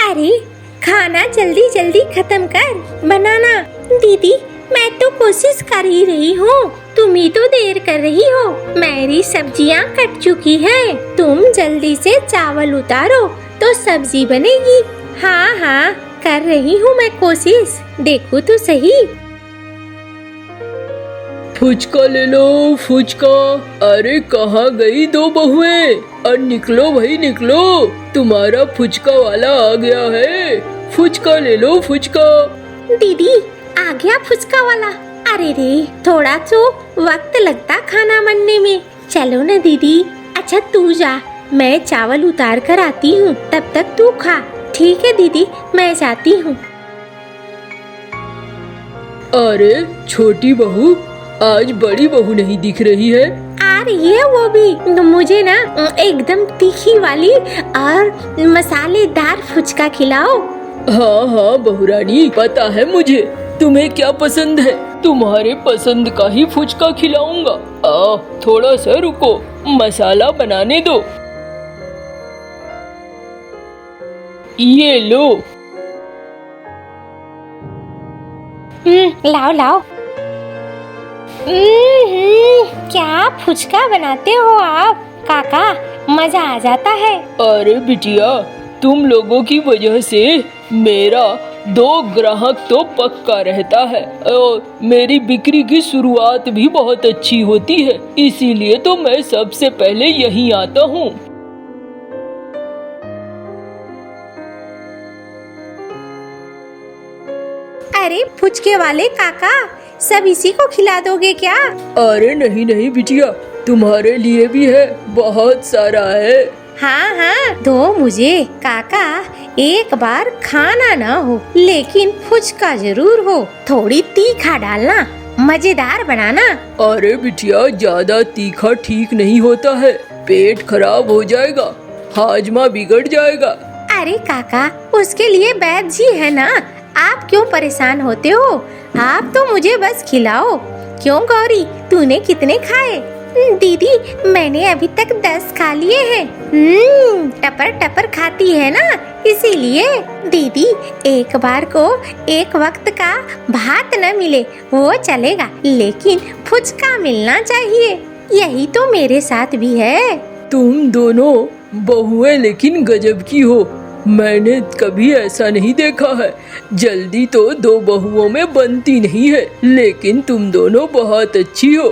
अरे खाना जल्दी जल्दी खत्म कर, बनाना। दीदी मैं तो कोशिश कर ही रही हूँ, तुम ही तो देर कर रही हो। मेरी सब्जियाँ कट चुकी हैं, तुम जल्दी से चावल उतारो तो सब्जी बनेगी। हाँ हाँ कर रही हूँ मैं कोशिश, देखो तो सही। फुचका ले लो फुचका। अरे कहाँ गई दो बहुएं? और निकलो भाई निकलो, तुम्हारा फुचका वाला आ गया है। फुचका ले लो फुचका। दीदी आ गया फुचका वाला। अरे रे थोड़ा तो वक्त लगता खाना बनने में। चलो ना दीदी। अच्छा तू जा, मैं चावल उतार कर आती हूँ, तब तक तू खा। ठीक है दीदी मैं जाती हूँ। अरे छोटी बहू, आज बड़ी बहू नहीं दिख रही है। आ रही है वो भी। मुझे ना एकदम तीखी वाली और मसालेदार फुचका खिलाओ। हाँ हाँ बहुरानी, पता है मुझे तुम्हें क्या पसंद है। तुम्हारे पसंद का ही फुचका खिलाऊंगा। थोड़ा सा रुको, मसाला बनाने दो। ये लो। लाओ लाओ। क्या फुचका बनाते हो आप काका, मजा आ जाता है। अरे बिटिया, तुम लोगों की वजह से मेरा 2 ग्राहक तो पक्का रहता है और मेरी बिक्री की शुरुआत भी बहुत अच्छी होती है, इसीलिए तो मैं सबसे पहले यहीं आता हूँ। अरे फुचके वाले काका, सब इसी को खिला दोगे क्या? अरे नहीं नहीं बिटिया, तुम्हारे लिए भी है, बहुत सारा है। हाँ हाँ दो मुझे काका। एक बार खाना ना हो लेकिन फुचका जरूर हो। थोड़ी तीखा डालना, मजेदार बनाना। अरे बिटिया ज्यादा तीखा ठीक नहीं होता है, पेट खराब हो जाएगा, हाजमा बिगड़ जाएगा। अरे काका उसके लिए वैद्य जी है ना, आप क्यों परेशान होते हो? आप तो मुझे बस खिलाओ। क्यों गौरी, तूने कितने खाए? दीदी मैंने अभी तक 10 खा लिए हैं। टपर टपर खाती है ना, इसीलिए। दीदी एक बार को एक वक्त का भात न मिले वो चलेगा, लेकिन फुचका मिलना चाहिए। यही तो मेरे साथ भी है। तुम दोनों बहुएं लेकिन गजब की हो, मैंने कभी ऐसा नहीं देखा है। जल्दी तो 2 बहुओं में बनती नहीं है, लेकिन तुम दोनों बहुत अच्छी हो।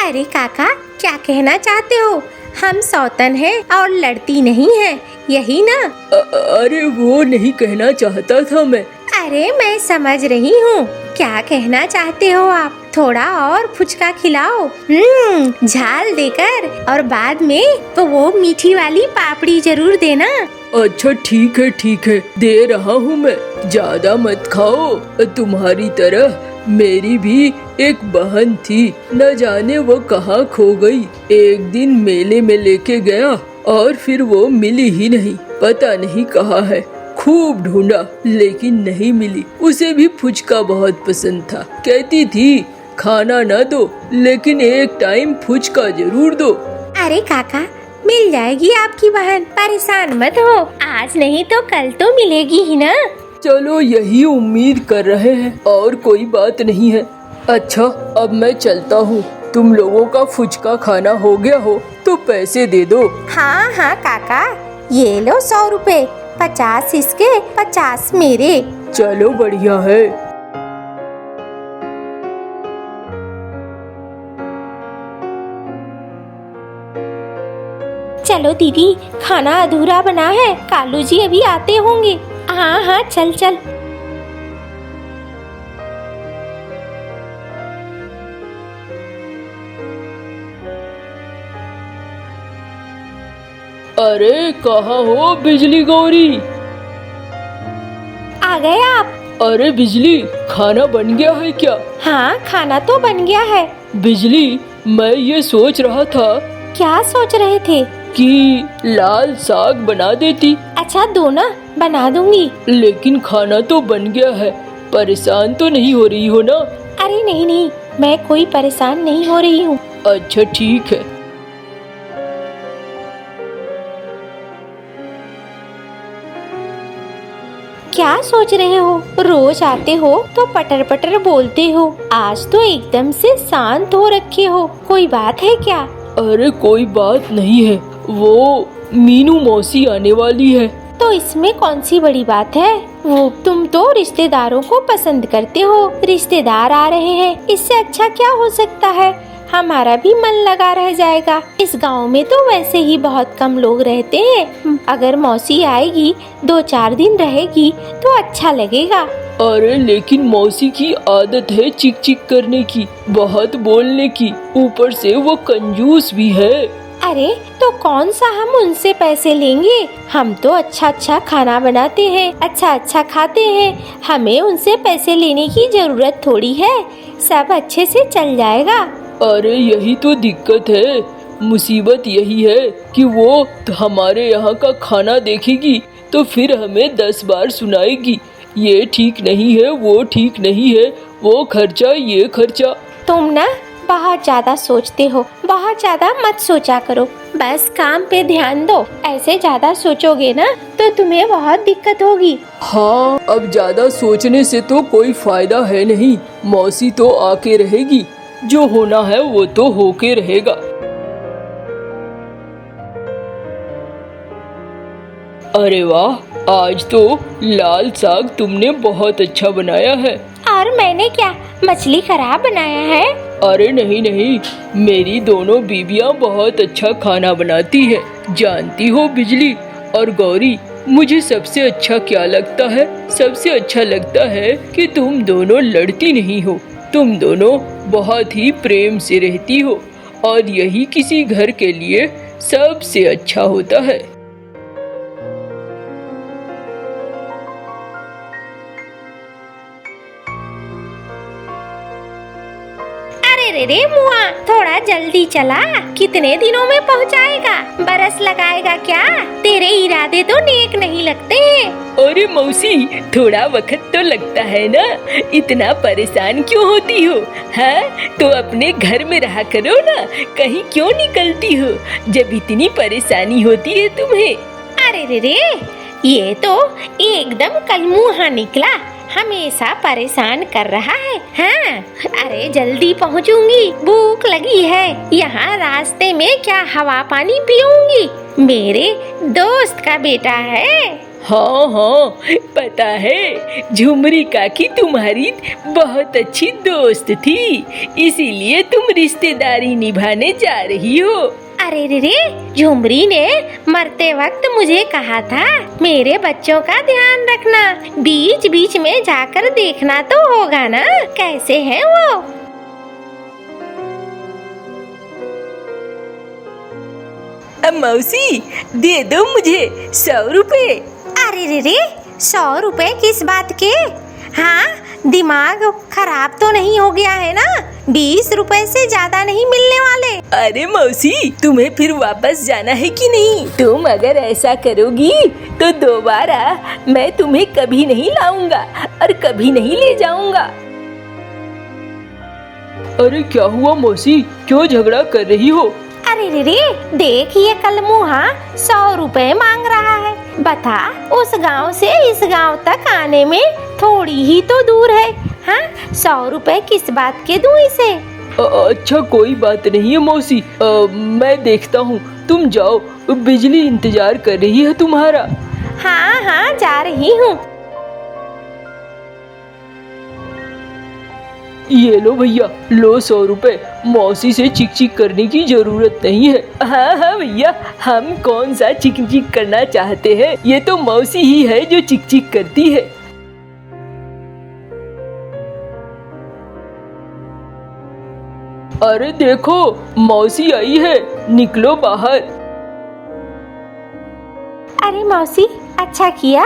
अरे काका क्या कहना चाहते हो? हम सौतन हैं और लड़ती नहीं हैं, यही ना? अरे वो नहीं कहना चाहता था मैं। अरे मैं समझ रही हूँ क्या कहना चाहते हो आप। थोड़ा और फुचका खिलाओ, झाल देकर, और बाद में तो वो मीठी वाली पापड़ी जरूर देना। अच्छा ठीक है, दे रहा हूँ मैं। ज्यादा मत खाओ, तुम्हारी तरह मेरी भी एक बहन थी, न जाने वो कहाँ खो गई। एक दिन मेले में लेके गया और फिर वो मिली ही नहीं, पता नहीं कहाँ है। खूब ढूंढा लेकिन नहीं मिली। उसे भी फुचका बहुत पसंद था, कहती थी खाना न दो लेकिन एक टाइम फुचका जरूर दो। अरे काका मिल जाएगी आपकी बहन, परेशान मत हो, आज नहीं तो कल तो मिलेगी ही ना। चलो यही उम्मीद कर रहे हैं, और कोई बात नहीं है। अच्छा अब मैं चलता हूँ, तुम लोगों का फुचका खाना हो गया हो तो पैसे दे दो। हाँ हाँ काका, ये लो 100 रुपए, 50 इसके 50 मेरे। चलो बढ़िया है। चलो दीदी खाना अधूरा बना है, कालू जी अभी आते होंगे। हाँ हाँ चल चल। अरे कहाँ हो बिजली गौरी? आ गए आप? अरे बिजली, खाना बन गया है क्या? हाँ खाना तो बन गया है। बिजली मैं ये सोच रहा था। क्या सोच रहे थे? कि लाल साग बना देती। अच्छा दो ना, बना दूंगी। लेकिन खाना तो बन गया है, परेशान तो नहीं हो रही हो ना? अरे नहीं नहीं, मैं कोई परेशान नहीं हो रही हूँ। अच्छा ठीक है। सोच रहे हो? रोज आते हो तो पटर पटर बोलते हो, आज तो एकदम से शांत हो रखे हो, कोई बात है क्या? अरे कोई बात नहीं है, वो मीनू मौसी आने वाली है। तो इसमें कौन सी बड़ी बात है? वो तुम तो रिश्तेदारों को पसंद करते हो, रिश्तेदार आ रहे हैं, इससे अच्छा क्या हो सकता है? हमारा भी मन लगा रह जाएगा। इस गांव में तो वैसे ही बहुत कम लोग रहते हैं, अगर मौसी आएगी 2-4 दिन रहेगी तो अच्छा लगेगा। अरे लेकिन मौसी की आदत है चिक चिक करने की, बहुत बोलने की, ऊपर से वो कंजूस भी है। अरे तो कौन सा हम उनसे पैसे लेंगे? हम तो अच्छा अच्छा खाना बनाते हैं, अच्छा अच्छा खाते हैं, हमें उनसे पैसे लेने की जरूरत थोड़ी है, सब अच्छे से चल जाएगा। अरे यही तो दिक्कत है, मुसीबत यही है कि वो हमारे यहाँ का खाना देखेगी तो फिर हमें 10 बार सुनाएगी, ये ठीक नहीं है, वो ठीक नहीं है, वो खर्चा ये खर्चा। तुम ना बहुत ज्यादा सोचते हो, बहुत ज्यादा मत सोचा करो, बस काम पे ध्यान दो। ऐसे ज्यादा सोचोगे ना तो तुम्हें बहुत दिक्कत होगी। हाँ, अब ज्यादा सोचने से तो कोई फायदा है नहीं, मौसी तो आके रहेगी, जो होना है वो तो होके रहेगा। अरे वाह, आज तो लाल साग तुमने बहुत अच्छा बनाया है। और मैंने क्या मछली खराब बनाया है? अरे नहीं नहीं, मेरी दोनों बीबियां बहुत अच्छा खाना बनाती है। जानती हो बिजली और गौरी, मुझे सबसे अच्छा क्या लगता है? सबसे अच्छा लगता है कि तुम दोनों लड़ती नहीं हो, तुम दोनों बहुत ही प्रेम से रहती हो, और यही किसी घर के लिए सबसे अच्छा होता है। अरे रे मुआ, थोड़ा जल्दी चला, कितने दिनों में पहुंचाएगा? बरस लगाएगा क्या? तेरे इरादे तो नेक नहीं लगते। अरे मौसी, थोड़ा वक्त तो लगता है ना, इतना परेशान क्यों होती हो? हाँ, तो अपने घर में रहा करो ना, कहीं क्यों निकलती हो जब इतनी परेशानी होती है तुम्हें? अरे रे, ये तो एकदम कलमुहा निकला, हमेशा परेशान कर रहा है। हाँ, अरे जल्दी पहुंचूंगी, भूख लगी है, यहाँ रास्ते में क्या हवा पानी पीऊंगी, मेरे दोस्त का बेटा है। हाँ हाँ, पता है, झुमरी काकी तुम्हारी बहुत अच्छी दोस्त थी, इसीलिए तुम रिश्तेदारी निभाने जा रही हो। अरे रे, झुमरी ने मरते वक्त मुझे कहा था, मेरे बच्चों का ध्यान रखना, बीच बीच में जाकर देखना तो होगा ना कैसे हैं वो। मौसी, दे दो मुझे 100 रुपए। अरे रे, 100 रुपए किस बात के? हाँ, दिमाग खराब तो नहीं हो गया है ना? 20 रुपए से ज्यादा नहीं मिलने वाले। अरे मौसी, तुम्हें फिर वापस जाना है कि नहीं? तुम अगर ऐसा करोगी तो दोबारा मैं तुम्हें कभी नहीं लाऊंगा और कभी नहीं ले जाऊंगा। अरे क्या हुआ मौसी, क्यों झगड़ा कर रही हो? अरे रे, देख ये कलमुहा 100 रुपए मांग रहा है। बता, उस गांव से इस गांव तक आने में थोड़ी ही तो दूर है। हाँ, 100 रुपए किस बात के दूं इसे? अच्छा कोई बात नहीं है मौसी, मैं देखता हूँ, तुम जाओ, बिजली इंतजार कर रही है तुम्हारा। हाँ हाँ, जा रही हूँ। ये लो भैया, लो 100 रुपए, मौसी से चिक चिक करने की जरूरत नहीं है। हाँ हाँ भैया, हम कौन सा चिक चिक करना चाहते हैं, ये तो मौसी ही है जो चिक चिक करती है। अरे देखो, मौसी आई है, निकलो बाहर। अरे मौसी, अच्छा किया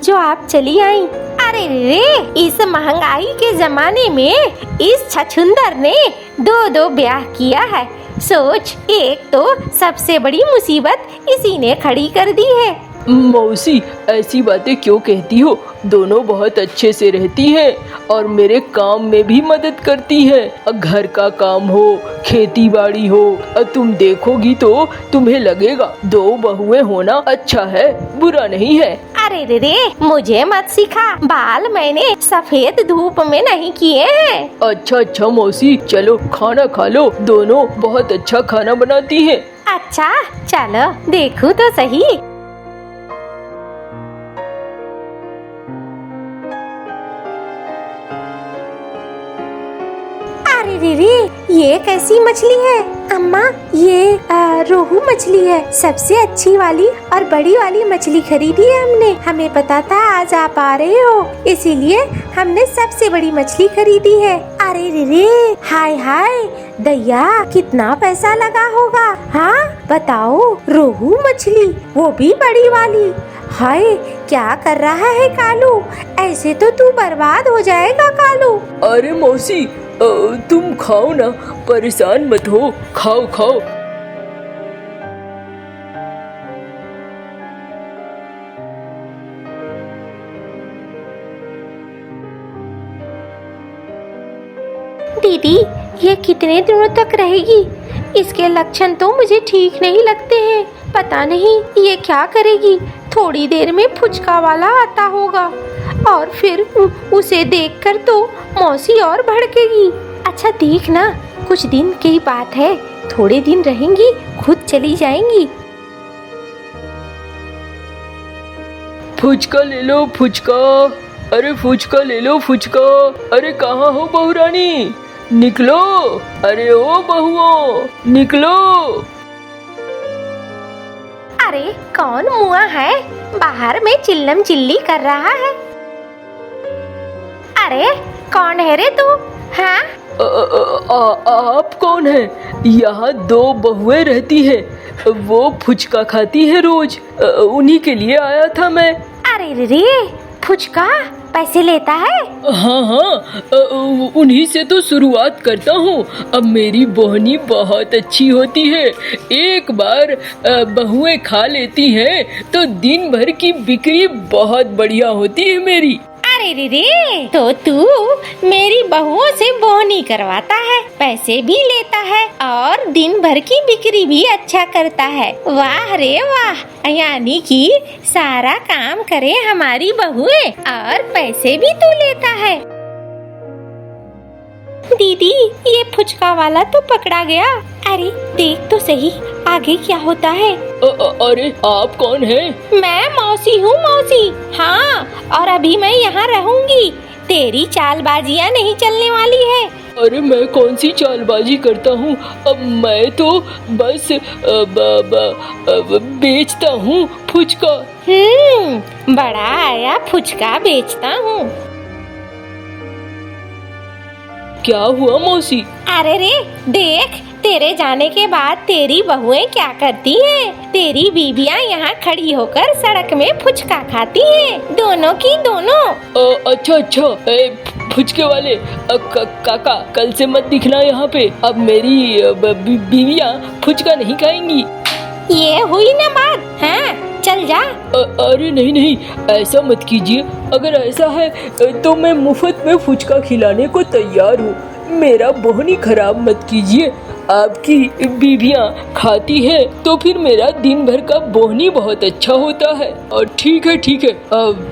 जो आप चली आई। अरे रे, इस महंगाई के जमाने में इस छछुंदर ने 2-2 ब्याह किया है। सोच, एक तो सबसे बड़ी मुसीबत इसी ने खड़ी कर दी है। मौसी, ऐसी बातें क्यों कहती हो? दोनों बहुत अच्छे से रहती हैं और मेरे काम में भी मदद करती हैं। घर का काम हो, खेती बाड़ी हो, तुम देखोगी तो तुम्हें लगेगा 2 बहुएं होना अच्छा है, बुरा नहीं है। अरे रे रे, मुझे मत सिखा, बाल मैंने सफेद धूप में नहीं किए हैं। अच्छा अच्छा मौसी, चलो खाना खा लो, दोनों बहुत अच्छा खाना बनाती हैं। अच्छा चलो देखूं तो सही। अरे रे रे, ये कैसी मछली है अम्मा? ये रोहू मछली है, सबसे अच्छी वाली और बड़ी वाली मछली खरीदी है हमने। हमें पता था आज आप आ रहे हो, इसीलिए हमने सबसे बड़ी मछली खरीदी है। अरे रे रे, हाय हाय दैया, कितना पैसा लगा होगा। हाँ बताओ, रोहू मछली, वो भी बड़ी वाली। हाय, क्या कर रहा है कालू? ऐसे तो तू बर्बाद हो जाएगा कालू। अरे मौसी, तुम खाओ ना, परेशान मत हो, खाओ खाओ। दीदी, ये कितने दिनों तक रहेगी? इसके लक्षण तो मुझे ठीक नहीं लगते हैं। पता नहीं ये क्या करेगी। थोड़ी देर में फुचका वाला आता होगा और फिर उसे देखकर तो मौसी और भड़केगी। अच्छा देख ना, कुछ दिन की बात है, थोड़े दिन रहेंगी, खुद चली जाएंगी। फुचका ले लो फुचका, अरे फुचका ले लो फुचका। अरे कहाँ हो बहू रानी, निकलो। अरे ओ बहुओं, निकलो। अरे कौन मुआ है, बाहर में चिल्लम चिल्ली कर रहा है? अरे कौन है रे तू? हाँ आप कौन हैं? यहाँ दो बहुएं रहती हैं, वो फुचका खाती है रोज, उन्हीं के लिए आया था मैं। अरे रे, फुचका पैसे लेता है? हाँ हाँ, उन्हीं से तो शुरुआत करता हूँ। अब मेरी बोहनी बहुत अच्छी होती है, एक बार बहुएं खा लेती हैं तो दिन भर की बिक्री बहुत बढ़िया होती है मेरी। अरे रे, तो तू मेरी बहुओं से बोहनी करवाता है, पैसे भी लेता है और दिन भर की बिक्री भी अच्छा करता है। वाह रे वाह, यानी कि सारा काम करे हमारी बहुएं और पैसे भी तू लेता है। दीदी, ये फुचका वाला तो पकड़ा गया। अरे देख तो सही आगे क्या होता है। अरे आप कौन हैं? मैं मौसी हूँ, मौसी। हाँ, और अभी मैं यहाँ रहूँगी, तेरी चालबाजियाँ नहीं चलने वाली है। अरे मैं कौन सी चालबाजी करता हूँ, अब मैं तो बस बेचता हूँ फुचका। बड़ा आया, फुचका बेचता हूँ। क्या हुआ मौसी? अरे रे देख, तेरे जाने के बाद तेरी बहुएं क्या करती हैं? तेरी बीबियां यहाँ खड़ी होकर सड़क में फुचका खाती हैं, दोनों की दोनों। अच्छा अच्छा, फुचके वाले काका, कल से मत दिखना यहाँ पे, अब मेरी बीवियाँ फुचका नहीं खाएंगी। ये हुई ना बात, हाँ चल जा। अरे नहीं नहीं, ऐसा मत कीजिए, अगर ऐसा है तो मैं मुफ्त में फुचका खिलाने को तैयार हूँ, मेरा बोहनी खराब मत कीजिए। आपकी बीवियाँ खाती है तो फिर मेरा दिन भर का बोहनी बहुत अच्छा होता है। और ठीक है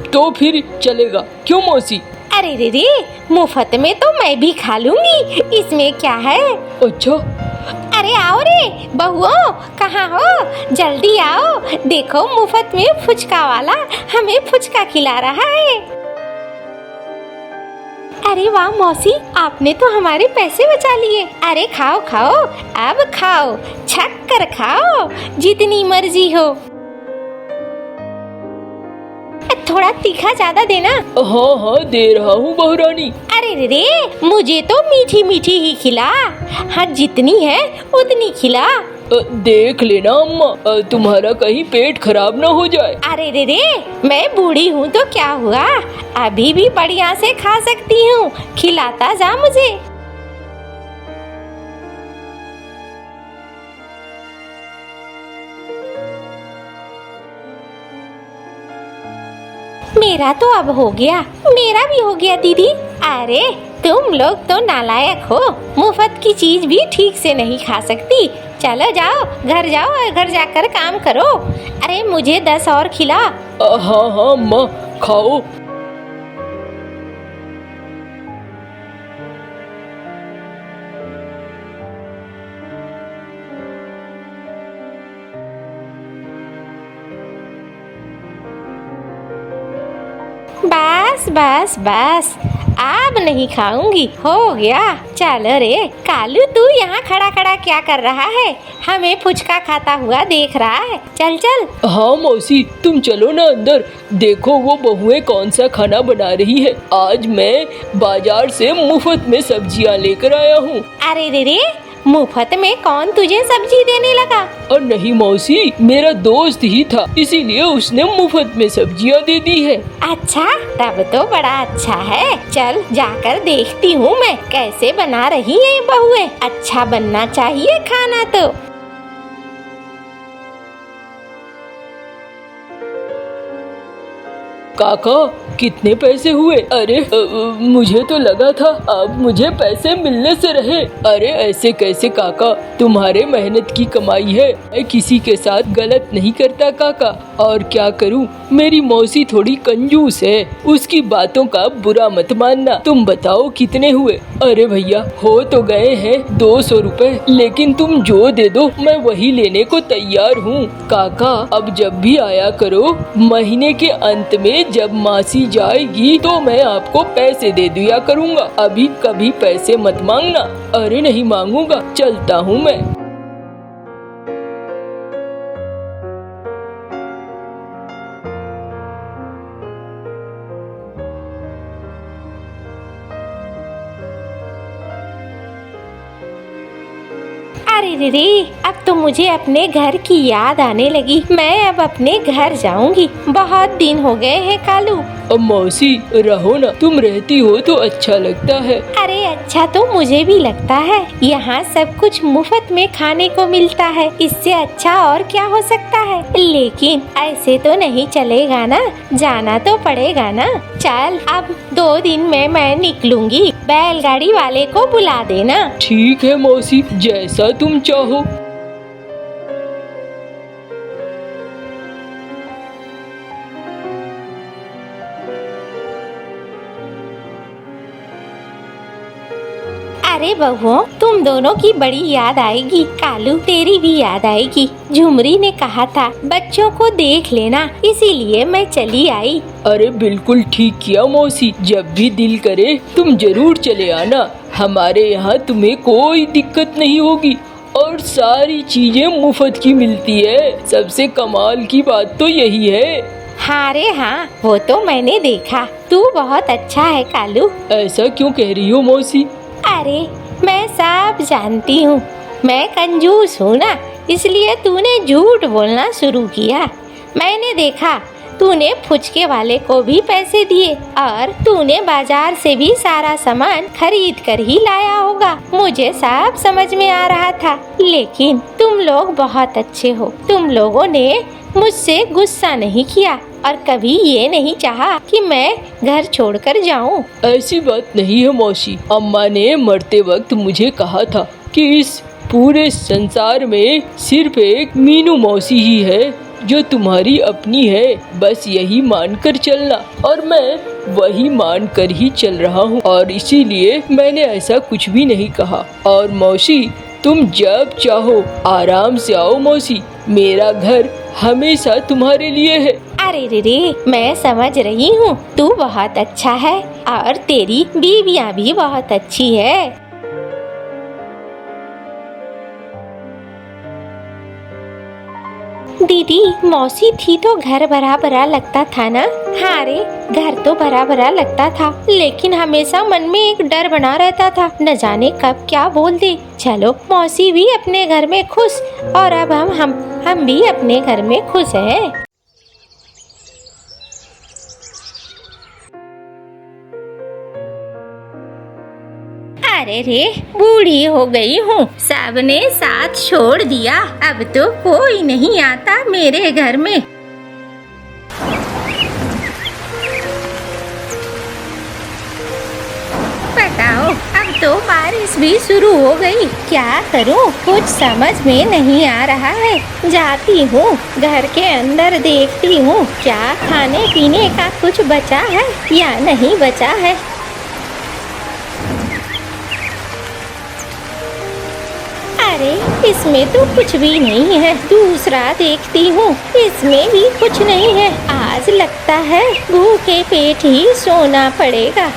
तो फिर चलेगा, क्यों मौसी? अरे रे, मुफ्त में तो मैं भी खा लूंगी, इसमें क्या है। अच्छा, अरे आओ रे बहुओं, कहाँ हो? जल्दी आओ, देखो मुफ्त में फुचका वाला हमें फुचका खिला रहा है। अरे वाह मौसी, आपने तो हमारे पैसे बचा लिए। अरे खाओ खाओ, अब खाओ, छक कर खाओ, जितनी मर्जी हो। थोड़ा तीखा ज्यादा देना। हाँ हाँ दे रहा हूँ बहू रानी। अरे रे, मुझे तो मीठी मीठी ही खिला। हाँ जितनी है उतनी खिला। देख लेना अम्मा, तुम्हारा कहीं पेट खराब ना हो जाए। अरे रे, मैं बूढ़ी हूँ तो क्या हुआ, अभी भी बढ़िया से खा सकती हूँ, खिलाता जा मुझे। मेरा तो अब हो गया, मेरा भी हो गया दीदी। अरे तुम लोग तो नालायक हो, मुफ्त की चीज भी ठीक से नहीं खा सकती। चलो जाओ, घर जाओ और घर जाकर काम करो। अरे मुझे 10 और खिला। हाँ हाँ अम्मा, खाओ। बस बस बस, अब नहीं खाऊंगी, हो गया। चल रे कालू, तू यहाँ खड़ा खड़ा क्या कर रहा है? हमें फुचका खाता हुआ देख रहा है। चल चल। हाँ मौसी, तुम चलो ना अंदर, देखो वो बहुएं कौन सा खाना बना रही है। आज मैं बाजार से मुफ्त में सब्जियाँ लेकर आया हूँ। अरे रे, मुफ्त में कौन तुझे सब्जी देने लगा? और नहीं मौसी, मेरा दोस्त ही था, इसीलिए उसने मुफ्त में सब्जियाँ दे दी है। अच्छा, तब तो बड़ा अच्छा है। चल जाकर देखती हूँ मैं कैसे बना रही है बहुएं। अच्छा बनना चाहिए खाना तो। काका, कितने पैसे हुए? अरे मुझे तो लगा था अब मुझे पैसे मिलने से रहे। अरे ऐसे कैसे काका, तुम्हारे मेहनत की कमाई है, मैं किसी के साथ गलत नहीं करता काका। और क्या करूं, मेरी मौसी थोड़ी कंजूस है, उसकी बातों का बुरा मत मानना। तुम बताओ कितने हुए? अरे भैया, हो तो गए हैं 200 रुपए, लेकिन तुम जो दे दो मैं वही लेने को तैयार हूँ। काका, अब जब भी आया करो, महीने के अंत में जब मासी जाएगी तो मैं आपको पैसे दे दिया करूँगा। अभी कभी पैसे मत मांगना। अरे नहीं मांगूंगा, चलता हूँ मैं। अरे रे, अब तो मुझे अपने घर की याद आने लगी। मैं अब अपने घर जाऊंगी, बहुत दिन हो गए हैं कालू। अब मौसी रहो ना, तुम रहती हो तो अच्छा लगता है। अरे अच्छा तो मुझे भी लगता है, यहाँ सब कुछ मुफ्त में खाने को मिलता है, इससे अच्छा और क्या हो सकता है। लेकिन ऐसे तो नहीं चलेगा ना, जाना तो पड़ेगा ना। चल अब 2 दिन में मैं निकलूंगी, बैलगाड़ी वाले को बुला देना। ठीक है मौसी, जैसा तुम चाहो। अरे बहुओं, तुम दोनों की बड़ी याद आएगी। कालू, तेरी भी याद आएगी। झुमरी ने कहा था बच्चों को देख लेना, इसीलिए मैं चली आई। अरे बिल्कुल ठीक किया मौसी, जब भी दिल करे तुम जरूर चले आना। हमारे यहाँ तुम्हें कोई दिक्कत नहीं होगी और सारी चीजें मुफ्त की मिलती है। सबसे कमाल की बात तो यही है। हाँ रे हाँ, वो तो मैंने देखा। तू बहुत अच्छा है कालू। ऐसा क्यों कह रही हो मौसी? अरे मैं सब जानती हूँ, मैं कंजूस हूँ ना, इसलिए तूने झूठ बोलना शुरू किया। मैंने देखा तूने फुचके वाले को भी पैसे दिए और तूने बाजार से भी सारा सामान खरीद कर ही लाया होगा। मुझे सब समझ में आ रहा था, लेकिन तुम लोग बहुत अच्छे हो। तुम लोगों ने मुझसे गुस्सा नहीं किया और कभी ये नहीं चाहा कि मैं घर छोड़कर जाऊं। ऐसी बात नहीं है मौसी, अम्मा ने मरते वक्त मुझे कहा था कि इस पूरे संसार में सिर्फ एक मीनू मौसी ही है जो तुम्हारी अपनी है। बस यही मानकर चलना, और मैं वही मानकर ही चल रहा हूँ, और इसीलिए मैंने ऐसा कुछ भी नहीं कहा। और मौसी, तुम जब चाहो आराम से आओ मौसी, मेरा घर हमेशा तुम्हारे लिए है। अरे रे, मैं समझ रही हूँ, तू बहुत अच्छा है और तेरी बीवियाँ भी बहुत अच्छी है। दीदी, मौसी थी तो घर भरा भरा लगता था ना? हाँ रे, घर तो भरा भरा लगता था, लेकिन हमेशा मन में एक डर बना रहता था, न जाने कब क्या बोल दे। चलो, मौसी भी अपने घर में खुश और अब हम भी अपने घर में खुश हैं। अरे रे, बूढ़ी हो गई हूँ, सबने साथ छोड़ दिया, अब तो कोई नहीं आता मेरे घर में। बताओ अब तो बारिश भी शुरू हो गई। क्या करूं, कुछ समझ में नहीं आ रहा है। जाती हूँ घर के अंदर, देखती हूँ क्या खाने पीने का कुछ बचा है या नहीं बचा है। अरे इसमें तो कुछ भी नहीं है। दूसरा देखती हूँ, इसमें भी कुछ नहीं है। आज लगता है भूखे पेट ही सोना पड़ेगा।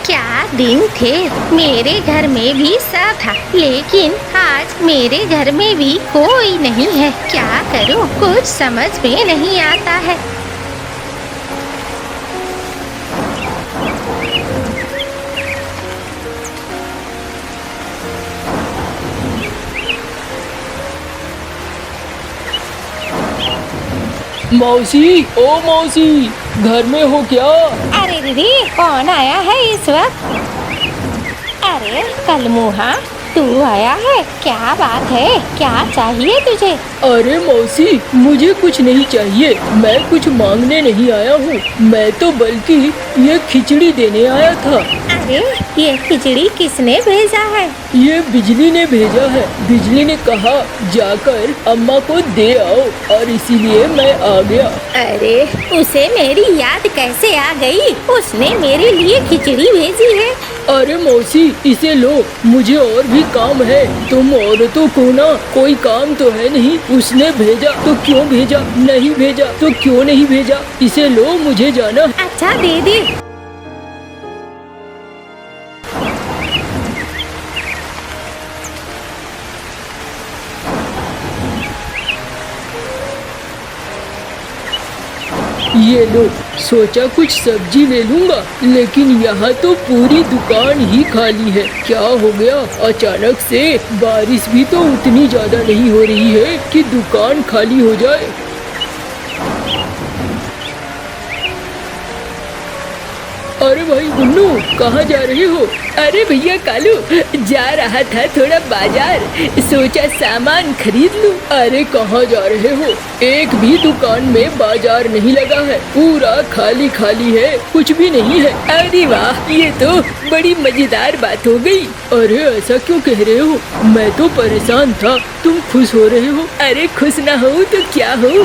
क्या दिन थे, मेरे घर में भी सब था, लेकिन आज मेरे घर में भी कोई नहीं है। क्या करूँ, कुछ समझ में नहीं आता है। मौसी, ओ मौसी, घर में हो क्या? अरे दीदी, कौन आया है इस वक्त? अरे कलमुहा, तू आया है? क्या बात है, क्या चाहिए तुझे? अरे मौसी, मुझे कुछ नहीं चाहिए। मैं कुछ मांगने नहीं आया हूँ। मैं तो बल्कि ये खिचड़ी देने आया था। अरे ये खिचड़ी किसने भेजा है? ये बिजली ने भेजा है। बिजली ने कहा जाकर अम्मा को दे आओ, और इसीलिए मैं आ गया। अरे उसे मेरी याद कैसे आ गई? उसने मेरे लिए खिचड़ी भेजी है। अरे मौसी, इसे लो, मुझे और भी काम है। तुम औरतों को ना कोई काम तो है नहीं। उसने भेजा तो क्यों भेजा, नहीं भेजा तो क्यों नहीं भेजा। इसे लो, मुझे जाना। अच्छा दे दे। ये लो, सोचा कुछ सब्जी ले लूंगा, लेकिन यहाँ तो पूरी दुकान ही खाली है। क्या हो गया अचानक से? बारिश भी तो उतनी ज्यादा नहीं हो रही है कि दुकान खाली हो जाए। अरे भाई गुन्नू, कहाँ जा रहे हो? अरे भैया कालू, जा रहा था थोड़ा बाजार, सोचा सामान खरीद लूं। अरे कहाँ जा रहे हो? एक भी दुकान में बाजार नहीं लगा है, पूरा खाली खाली है, कुछ भी नहीं है। अरे वाह, ये तो बड़ी मजेदार बात हो गई। अरे ऐसा क्यों कह रहे हो? मैं तो परेशान था, तुम खुश हो रहे हो। अरे खुश ना हो तो क्या हो,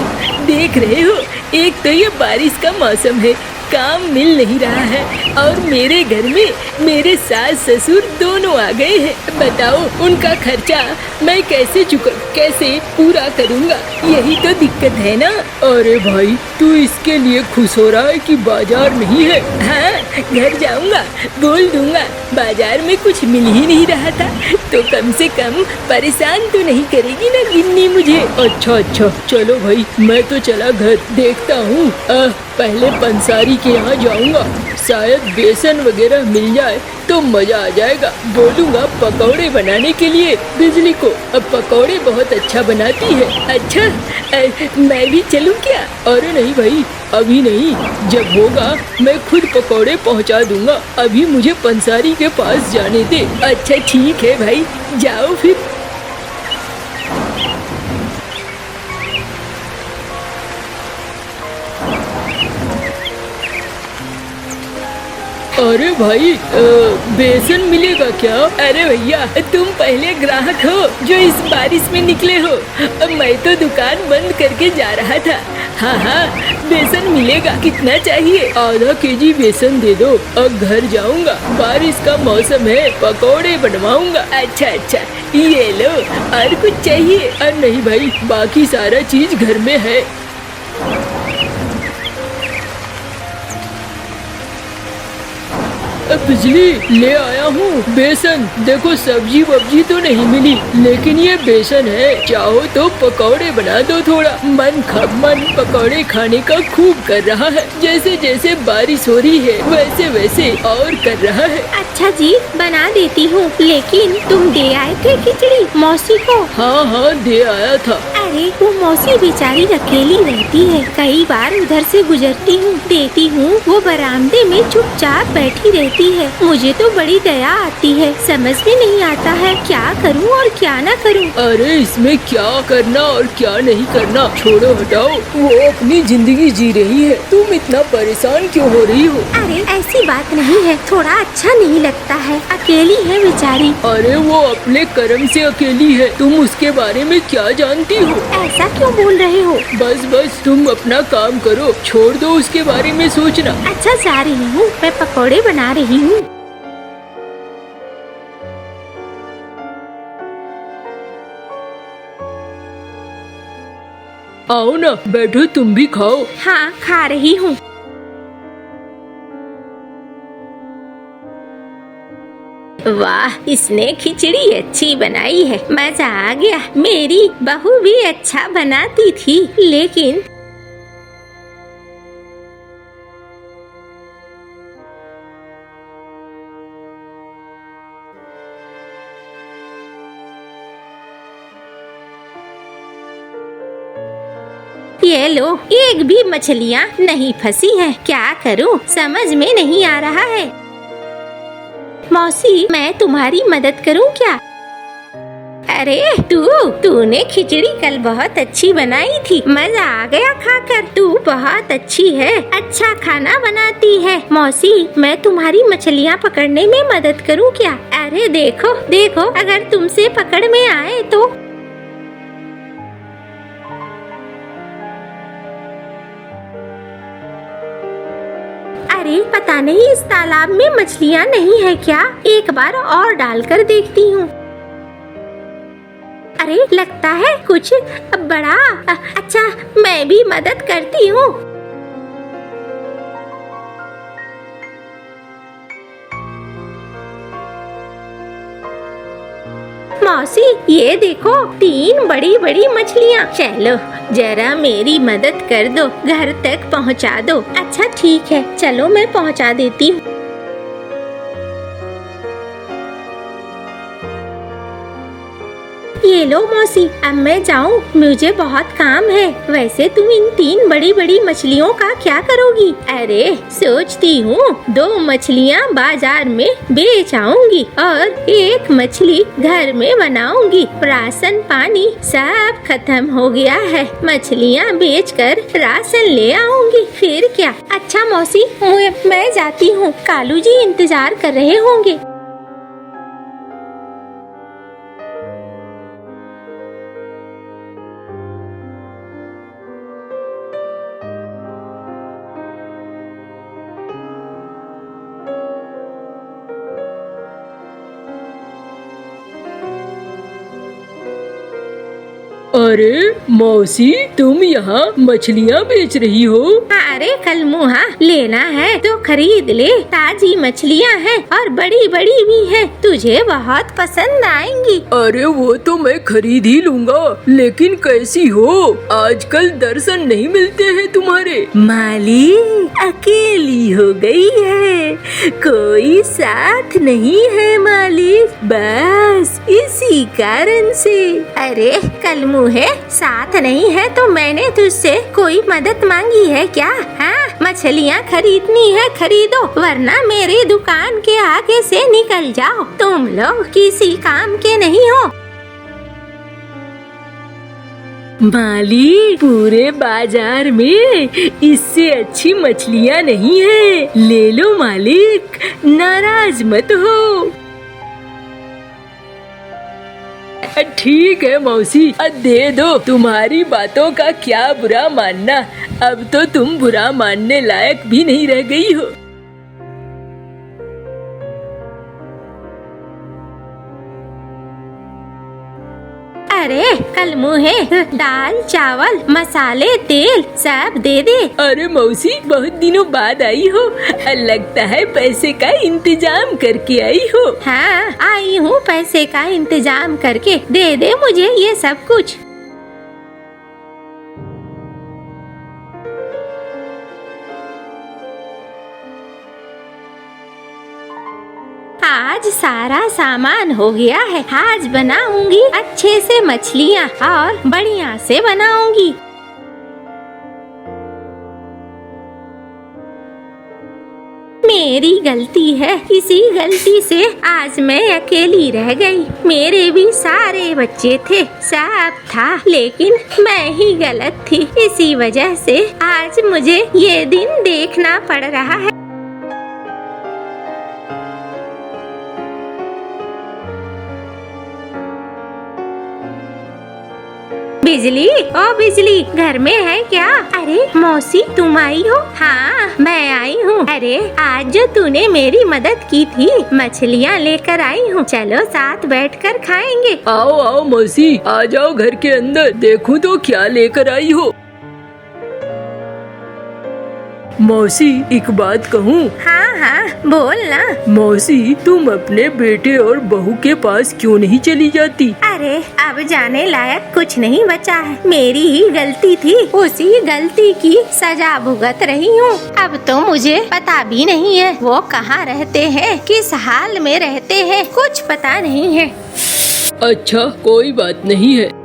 देख रहे हो, एक तो ये बारिश का मौसम है, काम मिल नहीं रहा है, और मेरे घर में मेरे सास ससुर दोनों आ गए हैं। बताओ उनका खर्चा मैं कैसे पूरा करूँगा, यही तो दिक्कत है ना। अरे भाई, तू इसके लिए खुश हो रहा है कि बाजार नहीं है? हाँ, घर जाऊँगा, बोल दूँगा बाजार में कुछ मिल ही नहीं रहा था, तो कम से कम परेशान तो नहीं करेगी ना गिन्नी मुझे। अच्छा, चलो भाई, मैं तो चला घर, देखता हूँ। पहले पंसारी के यहाँ जाऊंगा, शायद बेसन वगैरह मिल जाए तो मजा आ जाएगा। बोलूँगा पकौड़े बनाने के लिए बिजली को, अब पकौड़े बहुत अच्छा बनाती है। अच्छा, मैं भी चलूँ क्या? अरे नहीं भाई, अभी नहीं, जब होगा मैं खुद पकौड़े पहुँचा दूंगा। अभी मुझे पंसारी के पास जाने दे। अच्छा ठीक है भाई, जाओ फिर। अरे भाई, बेसन मिलेगा क्या? अरे भैया, तुम पहले ग्राहक हो जो इस बारिश में निकले हो, मैं तो दुकान बंद करके जा रहा था। हाँ, बेसन मिलेगा। कितना चाहिए? आधा केजी बेसन दे दो, अब घर जाऊंगा, बारिश का मौसम है, पकौड़े बनवाऊंगा। अच्छा, ये लो। और कुछ चाहिए? अरे नहीं भाई, बाकी सारा चीज घर में है। बिजली, ले आया हूँ बेसन। देखो सब्जी वब्जी तो नहीं मिली, लेकिन ये बेसन है, चाहो तो पकौड़े बना दो। थोड़ा मन पकौड़े खाने का खूब कर रहा है। जैसे जैसे बारिश हो रही है वैसे वैसे और कर रहा है। अच्छा जी, बना देती हूँ, लेकिन तुम दे आए थे खिचड़ी मौसी को? हाँ, दे आया था। अरे वो मौसी बेचारी अकेली रहती है, कई बार उधर से गुजरती हूँ, देती हूँ वो बरामदे में चुपचाप बैठी रहती है। है। मुझे तो बड़ी दया आती है, समझ में नहीं आता है क्या करूं और क्या ना करूं। अरे इसमें क्या करना और क्या नहीं करना छोड़ो, हटाओ। वो अपनी जिंदगी जी रही है, तुम इतना परेशान क्यों हो रही हो? अरे ऐसी बात नहीं है, थोड़ा अच्छा नहीं लगता है, अकेली है बेचारी। अरे वो अपने कर्म से अकेली है, तुम उसके बारे में क्या जानती हो? ऐसा क्यों बोल रहे हो? बस बस तुम अपना काम करो, छोड़ दो उसके बारे में सोचना। अच्छा जा रही हूँ, मैं पकौड़े बना रही हूँ। आओ ना, बैठो, तुम भी खाओ। हाँ खा रही हूँ। वाह, इसने खिचड़ी अच्छी बनाई है, मजा आ गया। मेरी बहू भी अच्छा बनाती थी, लेकिन ये लो, एक भी मछलियाँ नहीं फंसी है। क्या करूँ समझ में नहीं आ रहा है। मौसी, मैं तुम्हारी मदद करूँ क्या? अरे तूने खिचड़ी कल बहुत अच्छी बनाई थी, मजा आ गया खाकर। तू बहुत अच्छी है, अच्छा खाना बनाती है। मौसी, मैं तुम्हारी मछलियाँ पकड़ने में मदद करूँ क्या? अरे देखो देखो, अगर तुमसे पकड़ में आए तो। अरे पता नहीं इस तालाब में मछलियाँ नहीं है क्या? एक बार और डालकर देखती हूँ। अरे लगता है कुछ बड़ा। अच्छा, मैं भी मदद करती हूँ। मौसी, ये देखो 3 बड़ी बड़ी मछलियाँ। चलो जरा मेरी मदद कर दो, घर तक पहुँचा दो। अच्छा ठीक है, चलो मैं पहुँचा देती हूँ। ये लो मौसी, अब मैं जाऊँ, मुझे बहुत काम है। वैसे तुम इन 3 बड़ी बड़ी मछलियों का क्या करोगी? अरे सोचती हूँ 2 मछलियाँ बाजार में बेच आऊंगी और 1 मछली घर में बनाऊंगी। राशन पानी सब खत्म हो गया है, मछलियाँ बेचकर राशन ले आऊंगी, फिर क्या। अच्छा मौसी, मैं जाती हूँ, कालू जी इंतजार कर रहे होंगे। अरे मौसी, तुम यहाँ मछलियाँ बेच रही हो? अरे कलमुहा, लेना है तो खरीद ले। ताजी मछलियाँ हैं और बड़ी बड़ी भी हैं, तुझे बहुत पसंद आएंगी। अरे वो तो मैं खरीद ही लूँगा, लेकिन कैसी हो? आजकल दर्शन नहीं मिलते हैं तुम्हारे। माली अकेली हो गई है, कोई साथ नहीं है माली, बस इसी कारण से। अरे कलमुहे, साथ नहीं है तो मैंने तुझसे कोई मदद मांगी है क्या? हाँ, मछलियाँ खरीदनी है खरीदो, वरना मेरी दुकान के आगे से निकल जाओ। तुम लोग किसी काम के नहीं हो। माली, पूरे बाजार में इससे अच्छी मछलियाँ नहीं है, ले लो मालिक, नाराज मत हो। ठीक है मौसी, दे दो, तुम्हारी बातों का क्या बुरा मानना, अब तो तुम बुरा मानने लायक भी नहीं रह गई हो। अरे कलमुहे, दाल चावल मसाले तेल सब दे दे। अरे मौसी, बहुत दिनों बाद आई हो, लगता है पैसे का इंतजाम करके आई हो। हाँ, आई हूँ पैसे का इंतजाम करके, दे दे मुझे ये सब कुछ। आज सारा सामान हो गया है, आज बनाऊंगी अच्छे से मछलियाँ और बढ़िया से बनाऊंगी। मेरी गलती है। इसी गलती से आज मैं अकेली रह गई। मेरे भी सारे बच्चे थे, सब था, लेकिन मैं ही गलत थी। इसी वजह से आज मुझे ये दिन देखना पड़ रहा है। बिजली, ओ बिजली, घर में है क्या? अरे मौसी, तुम आई हो? हाँ, मैं आई हूँ। अरे आज जो तूने मेरी मदद की थी, मछलियाँ लेकर आई हूँ। चलो साथ बैठकर खाएंगे। आओ आओ मौसी, आ जाओ घर के अंदर। देखूं तो क्या लेकर आई हो। मौसी, एक बात कहूँ? हाँ हाँ, बोल ना। मौसी, तुम अपने बेटे और बहू के पास क्यों नहीं चली जाती? अरे अब जाने लायक कुछ नहीं बचा है। मेरी ही गलती थी, उसी गलती की सजा भुगत रही हूँ। अब तो मुझे पता भी नहीं है वो कहाँ रहते हैं, किस हाल में रहते हैं, कुछ पता नहीं है। अच्छा, कोई बात नहीं है।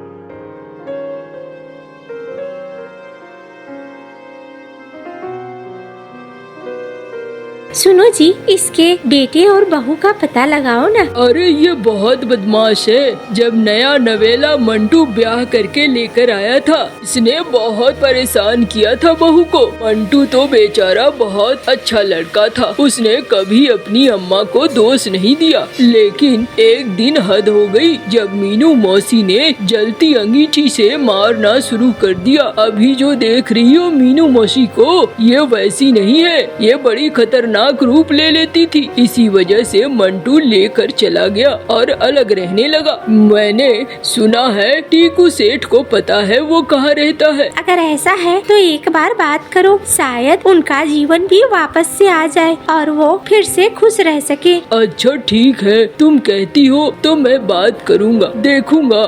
सुनो जी, इसके बेटे और बहू का पता लगाओ ना। अरे ये बहुत बदमाश है। जब नया नवेला मंटू ब्याह करके लेकर आया था, इसने बहुत परेशान किया था बहू को। मंटू तो बेचारा बहुत अच्छा लड़का था, उसने कभी अपनी अम्मा को दोष नहीं दिया। लेकिन एक दिन हद हो गई जब मीनू मौसी ने जलती अंगीठी से मारना शुरू कर दिया। अभी जो देख रही हो मीनू मौसी को, ये वैसी नहीं है, ये बड़ी खतरनाक रूप ले लेती थी। इसी वजह से मंटू लेकर चला गया और अलग रहने लगा। मैंने सुना है टीकू सेठ को पता है वो कहाँ रहता है। अगर ऐसा है तो एक बार बात करो, शायद उनका जीवन भी वापस से आ जाए और वो फिर से खुश रह सके। अच्छा ठीक है, तुम कहती हो तो मैं बात करूँगा, देखूंगा।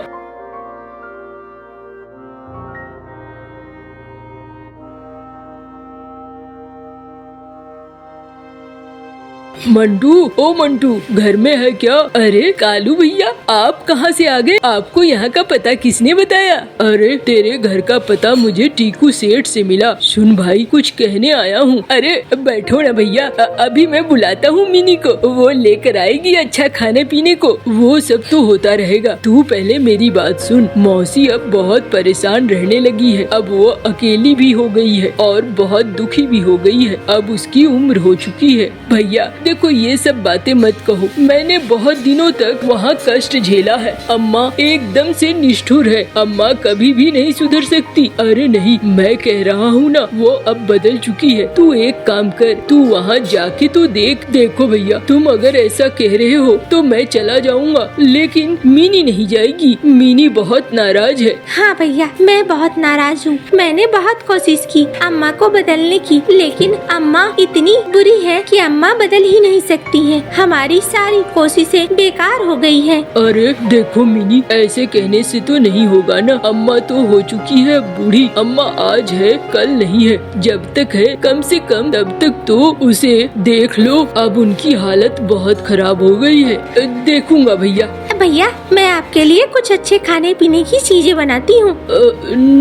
मंटू, ओ मंटू, घर में है क्या? अरे कालू भैया, आप कहाँ से आ गए? आपको यहाँ का पता किसने बताया? अरे तेरे घर का पता मुझे टीकू सेठ से मिला। सुन भाई, कुछ कहने आया हूँ। अरे बैठो ना भैया, अभी मैं बुलाता हूँ मिनी को, वो लेकर आएगी अच्छा खाने पीने को। वो सब तो होता रहेगा, तू पहले मेरी बात सुन। मौसी अब बहुत परेशान रहने लगी है। अब वो अकेली भी हो गई है और बहुत दुखी भी हो गई है। अब उसकी उम्र हो चुकी है। भैया देखो, ये सब बातें मत कहो। मैंने बहुत दिनों तक वहाँ कष्ट झेला है। अम्मा एकदम से निष्ठुर है, अम्मा कभी भी नहीं सुधर सकती। अरे नहीं, मैं कह रहा हूँ ना, वो अब बदल चुकी है। तू एक काम कर, तू वहाँ जाके तो देख। देखो भैया, तुम अगर ऐसा कह रहे हो तो मैं चला जाऊँगा, लेकिन मीनी नहीं जाएगी। मीनी बहुत नाराज है। हाँ भैया, मैं बहुत नाराज हूँ। मैंने बहुत कोशिश की अम्मा को बदलने की, लेकिन अम्मा इतनी बुरी है कि अम्मा बदल ही नहीं सकती है। हमारी सारी कोशिशें बेकार हो गई है। अरे देखो मिनी, ऐसे कहने से तो नहीं होगा ना। अम्मा तो हो चुकी है बूढ़ी। अम्मा आज है कल नहीं है। जब तक है कम से कम तब तक तो उसे देख लो। अब उनकी हालत बहुत खराब हो गई है। देखूंगा भैया। भैया, मैं आपके लिए कुछ अच्छे खाने पीने की चीजें बनाती हूँ।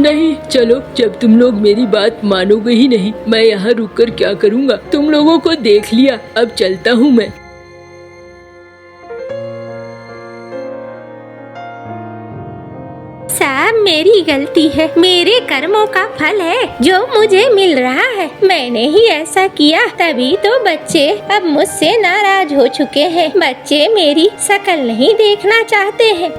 नहीं, चलो, जब तुम लोग मेरी बात मानोगे ही नहीं, मैं यहाँ रुककर क्या करूँगा। तुम लोगों को देख लिया, अब चलता हूँ मैं। सब मेरी गलती है, मेरे कर्मों का फल है जो मुझे मिल रहा है। मैंने ही ऐसा किया, तभी तो बच्चे अब मुझसे नाराज हो चुके हैं। बच्चे मेरी शक्ल नहीं देखना चाहते हैं।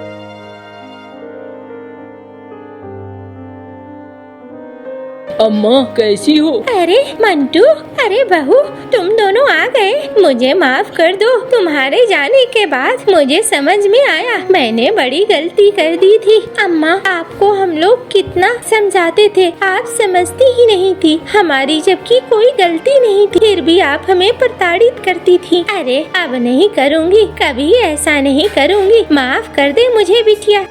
अम्मा कैसी हो? अरे मंटू, अरे बहू, तुम दोनों आ गए। मुझे माफ कर दो। तुम्हारे जाने के बाद मुझे समझ में आया मैंने बड़ी गलती कर दी थी। अम्मा, आपको हम लोग कितना समझाते थे, आप समझती ही नहीं थी हमारी, जबकि कोई गलती नहीं थी, फिर भी आप हमें प्रताड़ित करती थी। अरे अब नहीं करूँगी, कभी ऐसा नहीं करूँगी। माफ कर दे मुझे बिटिया।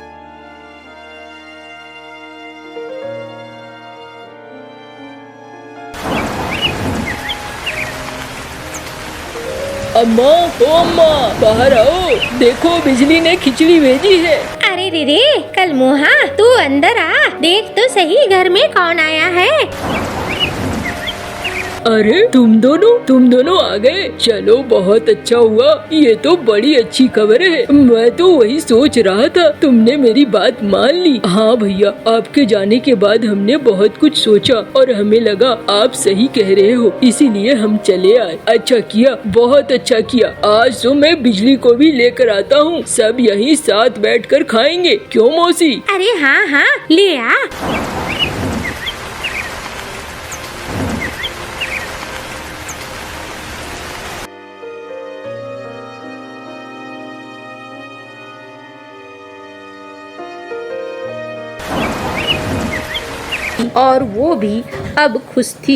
अम्मा, ओ अम्मा, बाहर आओ। देखो बिजली ने खिचड़ी भेजी है। अरे रे, कल मुहा, तू अंदर आ, देख तो सही घर में कौन आया है। अरे तुम दोनों आ गए। चलो बहुत अच्छा हुआ, ये तो बड़ी अच्छी खबर है। मैं तो वही सोच रहा था, तुमने मेरी बात मान ली। हाँ भैया, आपके जाने के बाद हमने बहुत कुछ सोचा और हमें लगा आप सही कह रहे हो, इसीलिए हम चले आए। अच्छा किया, बहुत अच्छा किया। आज तो मैं बिजली को भी लेकर आता हूँ, सब यहीं साथ बैठकर खाएंगे। क्यों मौसी? अरे हाँ हाँ, ले आ। और वो भी अब खुश थी।